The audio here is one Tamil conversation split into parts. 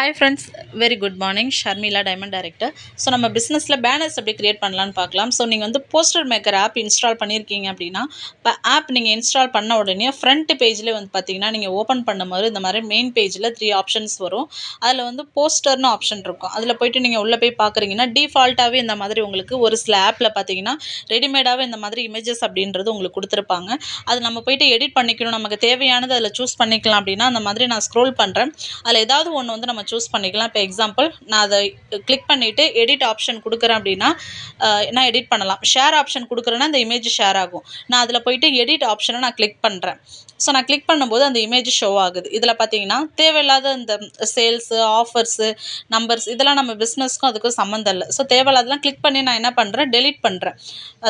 Hi friends, very good morning. Sharmila, diamond director. So நம்ம பிஸ்னஸில் பேனர்ஸ் எப்படி கிரியேட் பண்ணலான்னு பார்க்கலாம். ஸோ நீங்கள் வந்து போஸ்டர் மேக்கர் ஆப் இன்ஸ்டால் பண்ணியிருக்கீங்க அப்படின்னா, இப்போ ஆப் நீங்கள் இன்ஸ்டால் பண்ண உடனே ஃப்ரண்ட் பேஜ்லேயே வந்து பார்த்தீங்கன்னா, நீங்கள் ஓப்பன் பண்ணும்போது இந்த மாதிரி மெயின் பேஜில் 3 ஆப்ஷன்ஸ் வரும். அதில் வந்து போஸ்டர்னு ஆப்ஷன் இருக்கும். அதில் போய்ட்டு நீங்கள் உள்ளே போய் பார்க்குறீங்கன்னா, டிஃபால்ட்டாகவே இந்த மாதிரி உங்களுக்கு ஒரு சில ஆப்பில் பார்த்தீங்கன்னா ரெடிமேடாகவே இந்த மாதிரி இமேஜஸ் அப்படின்றது உங்களுக்கு கொடுத்துருப்பாங்க. அது நம்ம போய்ட்டு எடிட் பண்ணிக்கணும், நமக்கு தேவையானது அதில் சூஸ் பண்ணிக்கலாம். அப்படின்னா அந்த மாதிரி நான் ஸ்க்ரோல் பண்ணுறேன். அதில் ஏதாவது ஒன்று வந்து நம்ம சூஸ் பண்ணிக்கலாம். இப்போ எக்ஸாம்பிள் நான் அதை கிளிக் பண்ணிவிட்டு எடிட் ஆப்ஷன் கொடுக்குறேன் அப்படின்னா நான் எடிட் பண்ணலாம். ஷேர் ஆப்ஷன் கொடுக்குறேன்னா இந்த இமேஜ் ஷேர் ஆகும். நான் அதில் போய்ட்டு எடிட் ஆப்ஷனை நான் கிளிக் பண்ணுறேன். ஸோ நான் கிளிக் பண்ணும்போது அந்த இமேஜ் ஷோ ஆகுது. இதில் பார்த்தீங்கன்னா தேவையில்லாத இந்த சேல்ஸு, ஆஃபர்ஸு, நம்பர்ஸ் இதெல்லாம் நம்ம பிஸ்னஸ்க்கும் அதுக்கும் சம்மந்தம் இல்லை. ஸோ தேவையில்லாதெல்லாம் கிளிக் பண்ணி நான் என்ன பண்ணுறேன், டெலீட் பண்ணுறேன்.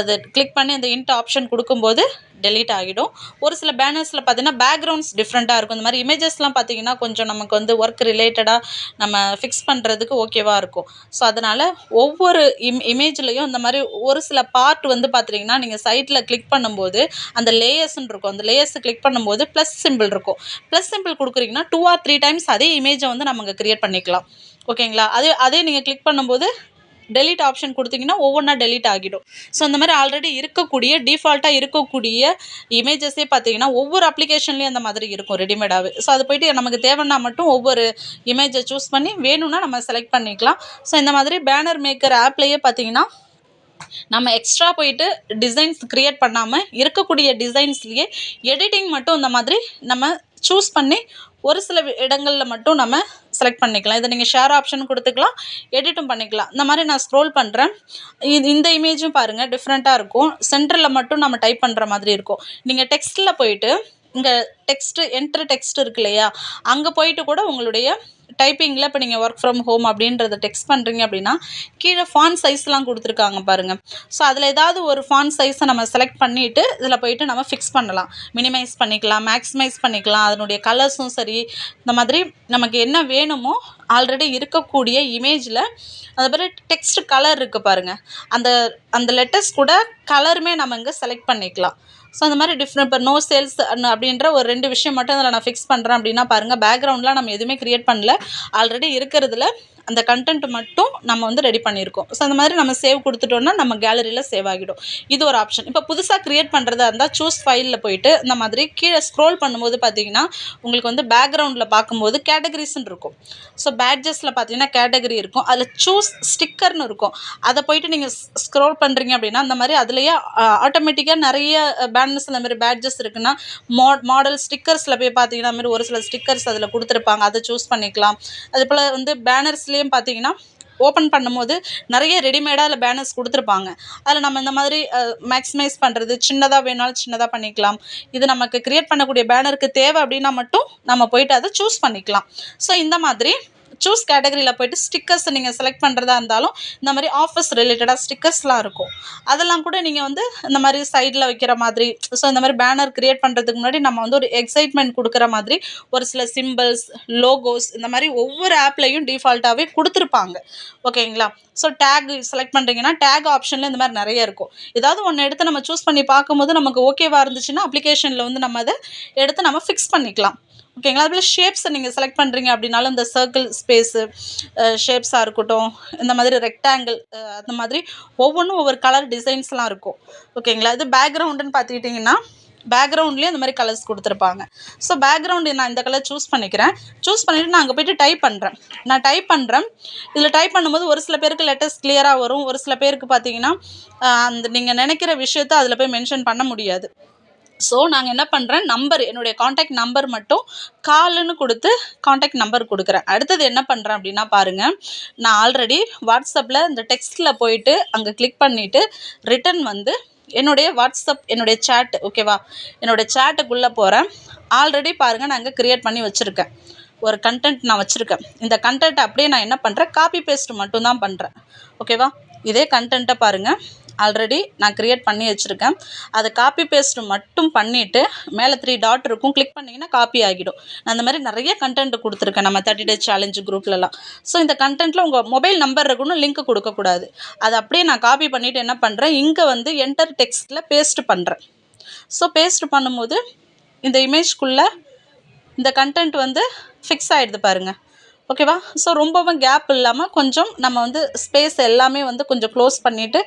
அது கிளிக் பண்ணி அந்த இன்ட் ஆப்ஷன் கொடுக்கும்போது டெலீட் ஆகிடும். ஒரு சில பேனர்ஸில் பார்த்தீங்கன்னா பேக்ரவுண்ட்ஸ் டிஃப்ரெண்ட்டாக இருக்கும். இந்த மாதிரி இமேஜஸ்லாம் பார்த்தீங்கன்னா கொஞ்சம் நமக்கு வந்து ஒர்க் ரிலேட்டடாக நம்ம ஃபிக்ஸ் பண்ணுறதுக்கு ஓகேவாக இருக்கும். ஸோ அதனால் ஒவ்வொரு இமேஜ்லேயும் இந்த மாதிரி ஒரு சில பார்ட் வந்து பார்த்துட்டிங்கன்னா நீங்கள் சைட்டில் கிளிக் பண்ணும்போது அந்த லேயர்ஸ்ன்னு இருக்கும். அந்த லேயர்ஸ் கிளிக் பண்ணும்போது ப்ளஸ் சிம்பிள் இருக்கும். ப்ளஸ் சிம்பிள் கொடுக்குறீங்கன்னா 2 or 3 டைம்ஸ் அதே இமேஜை வந்து நம்ம இங்கே கிரியேட் பண்ணிக்கலாம். ஓகேங்களா? அதே நீங்கள் கிளிக் பண்ணும்போது டெலீட் ஆப்ஷன் கொடுத்தீங்கன்னா ஒவ்வொன்றா டெலீட் ஆகிடும். ஸோ இந்த மாதிரி ஆல்ரெடி இருக்கக்கூடிய டிஃபால்ட்டாக இருக்கக்கூடிய இமேஜஸே பார்த்தீங்கன்னா ஒவ்வொரு அப்ளிகேஷன்லேயும் அந்த மாதிரி இருக்கும் ரெடிமேடாகவே. ஸோ அது போய்ட்டு நமக்கு தேவைன்னா மட்டும் ஒவ்வொரு இமேஜை சூஸ் பண்ணி வேணும்னா நம்ம செலக்ட் பண்ணிக்கலாம். ஸோ இந்த மாதிரி பேனர் மேக்கர் ஆப்லேயே பார்த்தீங்கன்னா நம்ம எக்ஸ்ட்ரா போயிட்டு டிசைன்ஸ் கிரியேட் பண்ணாமல் இருக்கக்கூடிய டிசைன்ஸ்லேயே எடிட்டிங் மட்டும் இந்த மாதிரி நம்ம சூஸ் பண்ணி ஒரு சில இடங்களில் மட்டும் நம்ம செலக்ட் பண்ணிக்கலாம். இதை நீங்கள் ஷேர் ஆப்ஷன் கொடுத்துக்கலாம், எடிட்டும் பண்ணிக்கலாம். இந்த மாதிரி நான் ஸ்க்ரோல் பண்ணுறேன். இந்த இமேஜும் பாருங்கள் டிஃப்ரெண்ட்டாக இருக்கும். சென்டரில் மட்டும் நம்ம டைப் பண்ணுற மாதிரி இருக்கும். நீங்கள் டெக்ஸ்ட்டில் போயிட்டு இங்கே என்ட்ரு டெக்ஸ்ட் இருக்கு இல்லையா, அங்கே போயிட்டு கூட உங்களுடைய டைப்பிங்கில் இப்போ நீங்கள் ஒர்க் ஃப்ரம் ஹோம் அப்படின்றத டெக்ஸ்ட் பண்ணுறீங்க அப்படின்னா கீழே ஃபாண்ட் சைஸ்லாம் கொடுத்துருக்காங்க பாருங்கள். ஸோ அதில் ஏதாவது ஒரு ஃபாண்ட் சைஸை நம்ம செலக்ட் பண்ணிவிட்டு இதில் போய்ட்டு நம்ம ஃபிக்ஸ் பண்ணலாம். மினிமைஸ் பண்ணிக்கலாம், மேக்ஸிமைஸ் பண்ணிக்கலாம். அதனுடைய கலர்ஸும் சரி, இந்த மாதிரி நமக்கு என்ன வேணுமோ ஆல்ரெடி இருக்கக்கூடிய இமேஜில் அதுமாதிரி டெக்ஸ்ட் கலர் இருக்குது பாருங்கள், அந்த அந்த லெட்டர்ஸ் கூட கலருமே நம்ம இங்கே செலக்ட் பண்ணிக்கலாம். ஸோ அந்த மாதிரி டிஃப்ரெண்ட் இப்போ நோ சேல்ஸ் அப்படின்ற ஒரு 2 விஷயம் மட்டும் அதில் நான் ஃபிக்ஸ் பண்ணுறேன் அப்படின்னா பாருங்கள், பேக்ரவுண்ட்லாம் நம்ம எதுவுமே க்ரியேட் பண்ணல. ஆல்ரெடி இருக்கிறதுல அந்த கண்டென்ட் மட்டும் நம்ம வந்து ரெடி பண்ணியிருக்கோம். ஸோ அந்த மாதிரி நம்ம சேவ் கொடுத்துட்டோம்னா நம்ம கேலரியில் சேவ் ஆகிடும். இது ஒரு ஆப்ஷன். இப்போ புதுசாக க்ரியேட் பண்ணுறதா இருந்தால் சூஸ் ஃபைலில் போயிட்டு இந்த மாதிரி கீழே ஸ்க்ரோல் பண்ணும்போது பார்த்தீங்கன்னா உங்களுக்கு வந்து பேக்ரவுண்டில் பார்க்கும்போது கேட்டகரிஸ்ன்னு இருக்கும். ஸோ பேட்ஜஸில் பார்த்தீங்கன்னா கேட்டகரி இருக்கும். அதில் சூஸ் ஸ்டிக்கர்னு இருக்கும். அதை போயிட்டு நீங்கள் ஸ்க்ரோல் பண்ணுறீங்க அப்படின்னா அந்த மாதிரி அதுலேயே ஆட்டோமேட்டிக்காக நிறைய பேனர்ஸ் இந்த மாதிரி பேட்ஜஸ் இருக்குன்னா மாடல் ஸ்டிக்கர்ஸில் போய் பார்த்தீங்கன்னா மாதிரி ஒரு சில ஸ்டிக்கர்ஸ் அதில் கொடுத்துருப்பாங்க, அதை சூஸ் பண்ணிக்கலாம். அது போல் வந்து பேனர்ஸ்லேயும் பார்த்தீங்கன்னா ஓப்பன் பண்ணும்போது நிறைய ரெடிமேடாக அதில் பேனர்ஸ் கொடுத்துருப்பாங்க. அதில் நம்ம இந்த மாதிரி மேக்ஸிமைஸ் பண்ணுறது, சின்னதாக வேணாலும் சின்னதாக பண்ணிக்கலாம். இது நமக்கு க்ரியேட் பண்ணக்கூடிய பேனருக்கு தேவை அப்படின்னா மட்டும் நம்ம போயிட்டு அதை சூஸ் பண்ணிக்கலாம். ஸோ இந்த மாதிரி சூஸ் கேட்டகரியில் போய்ட்டு ஸ்டிக்கர்ஸ் நீங்கள் செலக்ட் பண்ணுறதா இருந்தாலும் இந்த மாதிரி ஆஃபர்ஸ் ரிலேட்டடாக ஸ்டிக்கர்ஸ்லாம் இருக்கும். அதெல்லாம் கூட நீங்கள் வந்து இந்த மாதிரி சைடில் வைக்கிற மாதிரி. ஸோ இந்த மாதிரி பேனர் க்ரியேட் பண்ணுறதுக்கு முன்னாடி நம்ம வந்து ஒரு எக்ஸைட்மெண்ட் கொடுக்குற மாதிரி ஒரு சில சிம்பிள்ஸ், லோகோஸ் இந்த மாதிரி ஒவ்வொரு ஆப்லேயும் டிஃபால்ட்டாகவே கொடுத்துருப்பாங்க. ஓகேங்களா? ஸோ டேக் செலக்ட் பண்ணுறீங்கன்னா டேக் ஆப்ஷனில் இந்த மாதிரி நிறைய இருக்கும். ஏதாவது ஒன்று எடுத்து நம்ம சூஸ் பண்ணி பார்க்கும்போது நமக்கு ஓகேவாக இருந்துச்சுன்னா அப்ளிகேஷனில் வந்து நம்ம அதை எடுத்து நம்ம ஃபிக்ஸ் பண்ணிக்கலாம். ஓகேங்களா? அதுபோல் ஷேப்ஸை நீங்கள் செலக்ட் பண்ணுறீங்க அப்படின்னாலும் இந்த சர்க்கிள் ஸ்பேஸு ஷேப்ஸாக இருக்கட்டும், இந்த மாதிரி ரெக்டாங்கிள், அந்த மாதிரி ஒவ்வொன்றும் ஒவ்வொரு கலர் டிசைன்ஸ்லாம் இருக்கும். ஓகேங்களா? இது பேக்ரவுண்டுன்னு பார்த்துக்கிட்டிங்கன்னா பேக்ரவுண்ட்லேயே இந்த மாதிரி கலர்ஸ் கொடுத்துருப்பாங்க. ஸோ பேக்ரவுண்டு நான் இந்த கலர் சூஸ் பண்ணிக்கிறேன். சூஸ் பண்ணிவிட்டு நான் அங்கே போய்ட்டு டைப் பண்ணுறேன். இதில் டைப் பண்ணும்போது ஒரு சில பேருக்கு லெட்டர்ஸ் கிளியராக வரும். ஒரு சில பேருக்கு பார்த்தீங்கன்னா அந்த நீங்கள் நினைக்கிற விஷயத்த அதில் போய் மென்ஷன் பண்ண முடியாது. ஸோ நாங்கள் என்ன பண்ணுறேன், என்னுடைய காண்டாக்ட் நம்பர் மட்டும் கால்னு கொடுத்து காண்டாக்ட் நம்பர் கொடுக்குறேன். அடுத்தது என்ன பண்ணுறேன் அப்படின்னா பாருங்கள், நான் ஆல்ரெடி வாட்ஸ்அப்பில் இந்த டெக்ஸ்ட்டில் போயிட்டு அங்கே கிளிக் பண்ணிவிட்டு ரிட்டன் வந்து என்னுடைய வாட்ஸ்அப், என்னுடைய சேட், ஓகேவா, என்னுடைய சேட்டுக்குள்ளே போகிறேன். ஆல்ரெடி பாருங்கள் நான் இங்கே க்ரியேட் பண்ணி வச்சுருக்கேன். ஒரு கண்டென்ட் நான் வச்சுருக்கேன். இந்த கண்டென்ட் அப்படியே நான் என்ன பண்ணுறேன், காப்பி பேஸ்ட் மட்டும் தான் பண்ணுறேன். ஓகேவா? இதே கண்டென்ட்டை பாருங்கள் ஆல்ரெடி நான் க்ரியேட் பண்ணி வச்சுருக்கேன். அதை காப்பி பேஸ்ட்டு மட்டும் பண்ணிவிட்டு மேலே 3 டாட் இருக்கும், கிளிக் பண்ணிங்கன்னா காப்பி ஆகிடும். நான் அந்த மாதிரி நிறைய கண்டென்ட் கொடுத்துருக்கேன் நம்ம 30 டேஸ் சேலஞ்சு குரூப்லலாம். ஸோ இந்த கண்டென்ட்டில் உங்கள் மொபைல் நம்பர் இருக்கணும், லிங்க் கொடுக்கக்கூடாது. அதை அப்படியே நான் காப்பி பண்ணிவிட்டு என்ன பண்ணுறேன், இங்கே வந்து என்டர் டெக்ஸ்ட்டில் பேஸ்ட் பண்ணுறேன். ஸோ பேஸ்ட் பண்ணும்போது இந்த இமேஜ்க்குள்ளே இந்த கண்டென்ட் வந்து ஃபிக்ஸ் ஆகிடுது பாருங்கள். ஓகேவா? ஸோ ரொம்பவும் கேப் இல்லாமல் கொஞ்சம் நம்ம வந்து ஸ்பேஸ் எல்லாமே வந்து கொஞ்சம் க்ளோஸ் பண்ணிவிட்டு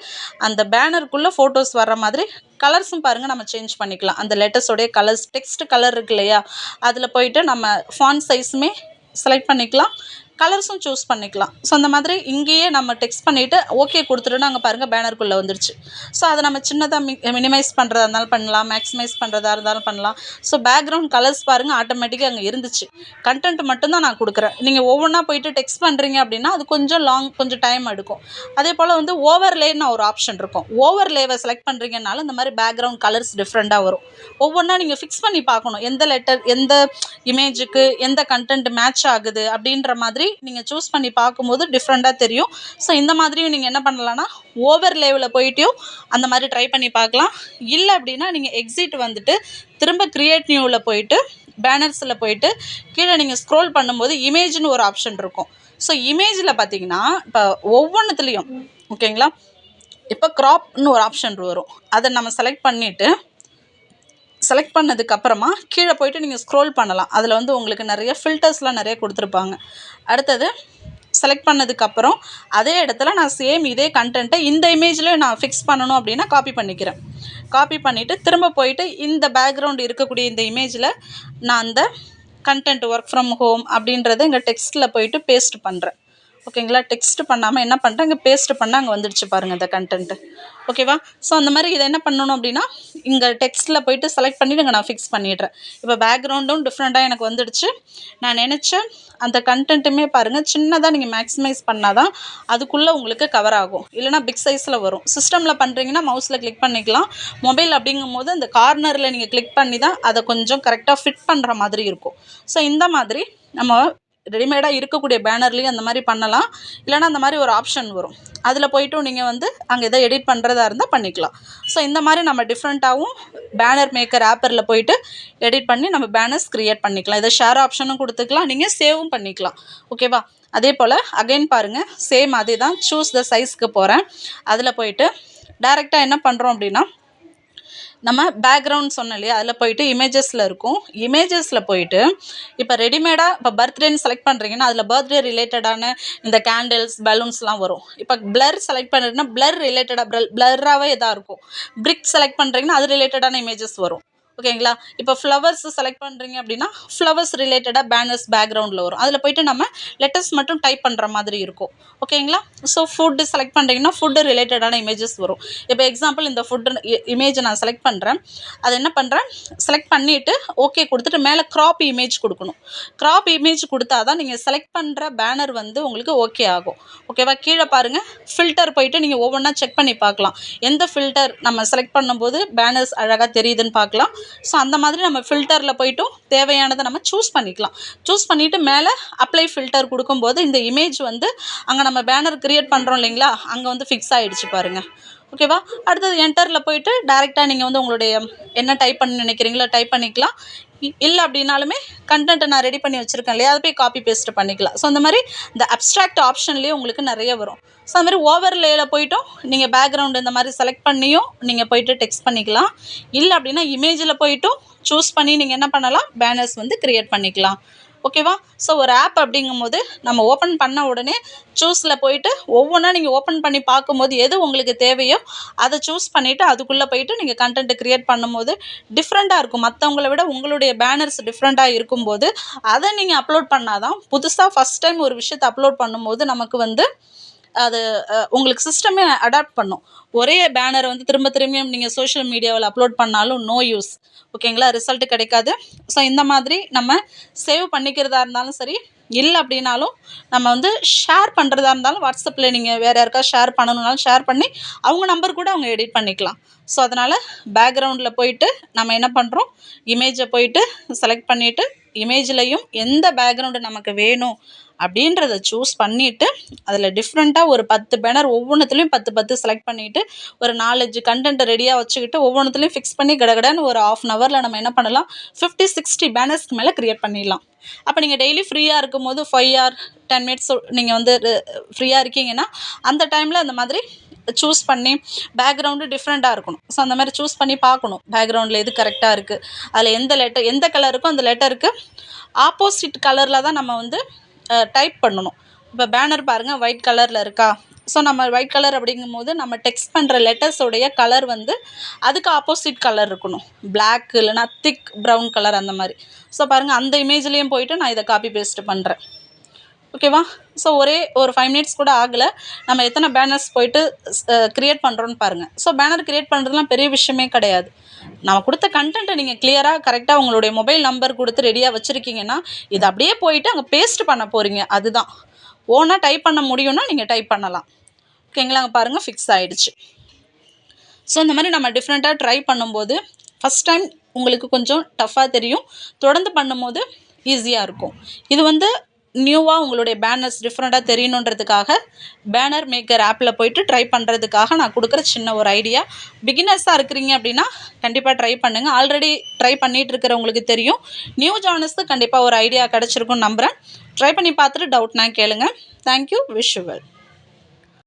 அந்த பேனருக்குள்ளே ஃபோட்டோஸ் வர்ற மாதிரி கலர்ஸும் பாருங்கள் நம்ம சேஞ்ச் பண்ணிக்கலாம். அந்த லெட்டர்ஸோடைய கலர்ஸ் டெக்ஸ்ட் கலர் இருக்கு இல்லையா, அதில் போயிட்டு நம்ம ஃபாண்ட் சைஸுமே செலக்ட் பண்ணிக்கலாம், கலர்ஸும் சூஸ் பண்ணிக்கலாம். ஸோ அந்த மாதிரி இங்கேயே நம்ம டெக்ஸ்ட் பண்ணிவிட்டு ஓகே கொடுத்துட்டோன்னா அங்கே பாருங்கள் பேனருக்குள்ளே வந்துருச்சு. ஸோ அதை நம்ம சின்னதாக மினிமைஸ் பண்ணுறதா இருந்தாலும் பண்ணலாம், மேக்ஸிமைஸ் பண்ணுறதா இருந்தாலும் பண்ணலாம். ஸோ பேக்ரவுண்ட் கலர்ஸ் பாருங்கள் ஆட்டோமேட்டிக்காக அங்கே இருந்துச்சு. கண்டென்ட் மட்டும்தான் நான் கொடுக்குறேன். நீங்கள் ஒவ்வொன்றா போயிட்டு டெக்ஸ்ட் பண்ணுறீங்க அப்படின்னா அது கொஞ்சம் டைம் எடுக்கும். அதே போல் வந்து ஓவர்லேன்னு ஒரு ஆப்ஷன் இருக்கும். ஓவர்லேவை செலக்ட் பண்ணுறீங்கனாலும் இந்த மாதிரி பேக்ரவுண்ட் கலர்ஸ் டிஃப்ரெண்ட்டாக வரும். ஒவ்வொன்றா நீங்கள் ஃபிக்ஸ் பண்ணி பார்க்கணும். எந்த லெட்டர் எந்த இமேஜுக்கு எந்த கண்டென்ட் மேட்ச் ஆகுது அப்படின்ற மாதிரி நீங்கள் சூஸ் பண்ணி பார்க்கும்போது டிஃப்ரெண்ட்டாக தெரியும். ஸோ இந்த மாதிரியும் நீங்கள் என்ன பண்ணலான்னா ஓவர்லேவில் போயிட்டையும் அந்த மாதிரி ட்ரை பண்ணி பார்க்கலாம். இல்லை அப்படின்னா நீங்கள் எக்ஸிட் வந்துட்டு திரும்ப கிரியேட் நியூவில் போயிட்டு பேனர்ஸில் போயிட்டு கீழே நீங்கள் ஸ்க்ரோல் பண்ணும்போது இமேஜ்னு ஒரு ஆப்ஷன் இருக்கும். ஸோ இமேஜில் பார்த்தீங்கன்னா இப்போ ஒவ்வொன்றுத்துலேயும் ஓகேங்களா, இப்போ க்ராப்னு ஒரு ஆப்ஷன் வரும். அதை நம்ம செலக்ட் பண்ணதுக்கப்புறமா கீழே போயிட்டு நீங்கள் ஸ்க்ரோல் பண்ணலாம். அதில் வந்து உங்களுக்கு நிறைய ஃபில்டர்ஸ்லாம் நிறைய கொடுத்துருப்பாங்க. அடுத்தது செலக்ட் பண்ணதுக்கப்புறம் அதே இடத்துல நான் சேம் இதே கண்டென்ட்டை இந்த இமேஜில் நான் ஃபிக்ஸ் பண்ணணும் அப்படின்னா காப்பி பண்ணிக்கிறேன். காப்பி பண்ணிவிட்டு திரும்ப போயிட்டு இந்த பேக்ரவுண்ட் இருக்கக்கூடிய இந்த இமேஜில் நான் அந்த கண்டென்ட் ஒர்க் ஃப்ரம் ஹோம் அப்படின்றத இங்கே டெக்ஸ்ட்டில் போயிட்டு பேஸ்ட் பண்ணுறேன். ஓகேங்களா, டெக்ஸ்ட் பண்ணாமல் என்ன பண்ணுறேன், இங்கே பேஸ்ட் பண்ணால் அங்கே வந்துடுச்சு பாருங்கள் இந்த கண்டென்ட்டு. ஓகேவா? ஸோ அந்த மாதிரி இதை என்ன பண்ணணும் அப்படின்னா இங்கே டெக்ஸ்ட்டில் போயிட்டு செலக்ட் பண்ணிவிட்டு இங்கே நான் ஃபிக்ஸ் பண்ணிடுறேன். இப்போ பேக்ரவுண்டும் டிஃப்ரெண்ட்டாக எனக்கு வந்துடுச்சு. நான் நினச்சேன் அந்த கண்டென்ட்டுமே பாருங்கள் சின்னதாக நீங்கள் மேக்ஸிமைஸ் பண்ணால் தான் அதுக்குள்ளே உங்களுக்கு கவர் ஆகும். இல்லைனா பிக் சைஸில் வரும். சிஸ்டமில் பண்ணுறீங்கன்னா மவுஸில் கிளிக் பண்ணிக்கலாம். மொபைல் அப்படிங்கும்போது அந்த கார்னரில் நீங்கள் கிளிக் பண்ணி தான் அதை கொஞ்சம் கரெக்டாக ஃபிட் பண்ணுற மாதிரி இருக்கும். ஸோ இந்த மாதிரி நம்ம ரெடிமேடாக இருக்கக்கூடிய பேனர்லேயும் அந்த மாதிரி பண்ணலாம். இல்லைனா அந்த மாதிரி ஒரு ஆப்ஷன் வரும். அதில் போய்ட்டும் நீங்கள் வந்து அங்கே எதை எடிட் பண்ணுறதா இருந்தால் பண்ணிக்கலாம். ஸோ இந்த மாதிரி நம்ம டிஃப்ரெண்ட்டாகவும் பேனர் மேக்கர் ஆப்பரில் போயிட்டு எடிட் பண்ணி நம்ம பேனர்ஸ் க்ரியேட் பண்ணிக்கலாம். இதை ஷேர் ஆப்ஷனும் கொடுத்துக்கலாம், நீங்கள் சேவும் பண்ணிக்கலாம். ஓகேவா? அதே போல் அகைன் பாருங்கள், சேம் அதே தான். சூஸ் த சைஸ்க்கு போகிறேன். அதில் போயிட்டு டைரெக்டாக என்ன பண்ணுறோம் அப்படின்னா நம்ம பேக்ரவுண்ட் சொன்னோம் இல்லையா, அதில் போயிட்டு இமேஜஸில் இருக்கும். இமேஜஸில் போயிட்டு இப்போ ரெடிமேடாக இப்போ பர்த்டேன்னு செலக்ட் பண்ணுறீங்கன்னா அதில் பர்த்டே ரிலேட்டடான இந்த கேண்டில்ஸ் பலூன்ஸ்லாம் வரும். இப்போ பிளர் செலக்ட் பண்ணுறீங்கன்னா பிளர் ரிலேட்டடாக பிளர்ராகவே இதாக இருக்கும். பிரிக் செலக்ட் பண்ணுறீங்கன்னா அது ரிலேட்டடான இமேஜஸ் வரும். ஓகேங்களா, இப்போ ஃப்ளவர்ஸ் செலக்ட் பண்ணுறீங்க அப்படின்னா ஃப்ளவர்ஸ் ரிலேட்டடாக பேனர்ஸ் பேக்ரவுண்டில் வரும். அதில் போய்ட்டு நம்ம லெட்டர்ஸ் மட்டும் டைப் பண்ணுற மாதிரி இருக்கும். ஓகேங்களா, ஸோ ஃபுட்டு செலக்ட் பண்ணுறீங்கன்னா ஃபுட்டு ரிலேட்டடான இமேஜஸ் வரும். இப்போ எக்ஸாம்பிள் இந்த ஃபுட்டு இமேஜை நான் செலக்ட் பண்ணுறேன். அதை என்ன பண்ணுறேன், செலக்ட் பண்ணிவிட்டு ஓகே கொடுத்துட்டு மேலே க்ராப் இமேஜ் கொடுக்கணும். க்ராப் இமேஜ் கொடுத்தா தான் நீங்கள் செலக்ட் பண்ணுற பேனர் வந்து உங்களுக்கு ஓகே ஆகும். ஓகேவா, கீழே பாருங்கள் ஃபில்டர் போயிட்டு நீங்கள் ஒவ்வொன்றா செக் பண்ணி பார்க்கலாம். எந்த ஃபில்டர் நம்ம செலக்ட் பண்ணும்போது பேனர்ஸ் அழகாக தெரியுதுன்னு பார்க்கலாம். ஸோ அந்த மாதிரி நம்ம ஃபில்டரில் போய்ட்டும் தேவையானதை நம்ம சூஸ் பண்ணிக்கலாம். சூஸ் பண்ணிவிட்டு மேலே அப்ளை ஃபில்டர் கொடுக்கும்போது இந்த இமேஜ் வந்து அங்கே நம்ம பேனர் க்ரியேட் பண்ணுறோம் இல்லைங்களா, அங்கே வந்து ஃபிக்ஸ் ஆகிடுச்சு பாருங்கள். ஓகேவா, அடுத்தது என்டரில் போயிட்டு டேரெக்டாக நீங்கள் வந்து உங்களுடைய என்ன டைப் பண்ணி நினைக்கிறீங்களோ டைப் பண்ணிக்கலாம். இல்லை அப்படின்னாலுமே கண்டென்ட்டை நான் ரெடி பண்ணி வச்சுருக்கேன் இல்லையா, அதை போய் காப்பி பேஸ்ட் பண்ணிக்கலாம். ஸோ அந்த மாதிரி இந்த அப்ஸ்ட்ராக்ட் ஆப்ஷன்லேயே உங்களுக்கு நிறைய வரும். ஸோ அந்த மாதிரி ஓவர்லேயில் போய்ட்டும் நீங்கள் பேக்ரவுண்டு இந்த மாதிரி செலக்ட் பண்ணியும் நீங்கள் போய்ட்டு டெக்ஸ்ட் பண்ணிக்கலாம். இல்லை அப்படின்னா இமேஜில் போய்ட்டும் சூஸ் பண்ணி நீங்கள் என்ன பண்ணலாம், பேனர்ஸ் வந்து க்ரியேட் பண்ணிக்கலாம். ஓகேவா, ஸோ ஒரு ஆப் அப்படிங்கும்போது நம்ம ஓப்பன் பண்ண உடனே சூஸில் போயிட்டு ஒவ்வொன்றா நீங்கள் ஓப்பன் பண்ணி பார்க்கும்போது எது உங்களுக்கு தேவையோ அதை சூஸ் பண்ணிவிட்டு அதுக்குள்ளே போயிட்டு நீங்கள் கண்டென்ட் க்ரியேட் பண்ணும்போது டிஃப்ரெண்ட்டாக இருக்கும். மற்றவங்கள விட உங்களுடைய பேனர்ஸ் டிஃப்ரெண்ட்டாக இருக்கும்போது அதை நீங்கள் அப்லோட் பண்ணால் தான் புதுசாக ஃபஸ்ட் டைம் ஒரு விஷயத்தை அப்லோட் பண்ணும்போது நமக்கு வந்து அது உங்களுக்கு சிஸ்டமே அடாப்ட் பண்ணும். ஒரே பேனரை வந்து திரும்பியும் நீங்கள் சோஷியல் மீடியாவில் அப்லோட் பண்ணாலும் நோ யூஸ். ஓகேங்களா, ரிசல்ட் கிடைக்காது. ஸோ இந்த மாதிரி நம்ம சேவ் பண்ணிக்கிறதா இருந்தாலும் சரி, இல்லை அப்படின்னாலும் நம்ம வந்து ஷேர் பண்ணுறதா இருந்தாலும் வாட்ஸ்அப்பில் நீங்கள் வேறு யாருக்காவது ஷேர் பண்ணணுன்னாலும் ஷேர் பண்ணி அவங்க நம்பர் கூட அவங்க எடிட் பண்ணிக்கலாம். ஸோ அதனால் பேக்ரவுண்டில் போயிட்டு நம்ம என்ன பண்ணுறோம், இமேஜை போயிட்டு செலக்ட் பண்ணிவிட்டு இமேஜ்லேயும் எந்த பேக்ரவுண்டு நமக்கு வேணும் அப்படின்றத சூஸ் பண்ணிவிட்டு அதில் டிஃப்ரெண்ட்டாக ஒரு 10 பேனர் ஒவ்வொன்றுத்துலேயும் 10 செலக்ட் பண்ணிவிட்டு ஒரு 4-5 கண்டென்ட்டை ரெடியாக வச்சுக்கிட்டு ஒவ்வொன்றுத்துலேயும் ஃபிக்ஸ் பண்ணி கடகடன்னு ஒரு 1/2 ஹவரில் நம்ம என்ன பண்ணலாம், 50-60 பேனர்ஸ்க்கு மேலே க்ரியேட் பண்ணிடலாம். அப்போ நீங்கள் டெய்லி ஃப்ரீயாக இருக்கும்போது 5 or 10 minutes நீங்கள் வந்து ஃப்ரீயாக இருக்கீங்கன்னா அந்த டைமில் அந்த மாதிரி சூஸ் பண்ணி பேக்ரவுண்டு டிஃப்ரெண்ட்டாக இருக்கணும். ஸோ அந்த மாதிரி சூஸ் பண்ணி பார்க்கணும் பேக்ரவுண்டில் எது கரெக்டாக இருக்குது, அதில் எந்த கலர் இருக்கோ அந்த லெட்டருக்கு ஆப்போசிட் கலரில் தான் நம்ம வந்து டைப் பண்ணணும். இப்போ பேனர் பாருங்கள் ஒயிட் கலரில் இருக்கா? ஸோ நம்ம ஒயிட் கலர் அப்படிங்கும்போது நம்ம டெக்ஸ்ட் பண்ணுற லெட்டர்ஸோடைய கலர் வந்து அதுக்கு ஆப்போசிட் கலர் இருக்கணும். பிளாக் இல்லைனா திக் ப்ரௌன் கலர் அந்த மாதிரி. ஸோ பாருங்கள் அந்த இமேஜ்லேயும் போயிட்டு நான் இதை காப்பி பேஸ்ட் பண்ணுறேன். ஓகேவா? ஸோ ஒரே ஒரு 5 மினிட்ஸ் கூட ஆகலை, நம்ம எத்தனை பேனர்ஸ் போயிட்டு க்ரியேட் பண்ணுறோன்னு பாருங்கள். ஸோ பேனர் க்ரியேட் பண்ணுறதுலாம் பெரிய விஷயமே கிடையாது. நம்ம கொடுத்த கண்டென்ட்டை நீங்கள் கிளியராக கரெக்டாக உங்களுடைய மொபைல் நம்பர் கொடுத்து ரெடியாக வச்சுருக்கீங்கன்னா இது அப்படியே போயிட்டு அங்கே பேஸ்ட் பண்ண போகிறீங்க. அதுதான் ஓனாக டைப் பண்ண முடியும்னா நீங்கள் டைப் பண்ணலாம். ஓகேங்களா? அங்கே பாருங்கள் ஃபிக்ஸ் ஆகிடுச்சு. ஸோ இந்த மாதிரி நம்ம டிஃப்ரெண்ட்டாக ட்ரை பண்ணும்போது ஃபஸ்ட் டைம் உங்களுக்கு கொஞ்சம் டஃப்பாக தெரியும், தொடர்ந்து பண்ணும்போது ஈஸியாக இருக்கும். இது வந்து நியூவாக உங்களுடைய பேனர்ஸ் டிஃப்ரெண்ட்டாக தெரியணுன்றதுக்காக பேனர் மேக்கர் ஆப்பில் போயிட்டு ட்ரை பண்ணுறதுக்காக நான் கொடுக்குற சின்ன ஒரு ஐடியா. பிகினர்ஸாக இருக்கிறீங்க அப்படின்னா கண்டிப்பாக ட்ரை பண்ணுங்கள். ஆல்ரெடி ட்ரை பண்ணிகிட்டு இருக்கிறவங்களுக்கு தெரியும். நியூ ஜானர்ஸ்க்கு கண்டிப்பாக ஒரு ஐடியா கிடச்சிருக்குன்னு நம்புகிறேன். ட்ரை பண்ணி பார்த்துட்டு டவுட்னா கேளுங்க. தேங்க்யூ. Wish you well.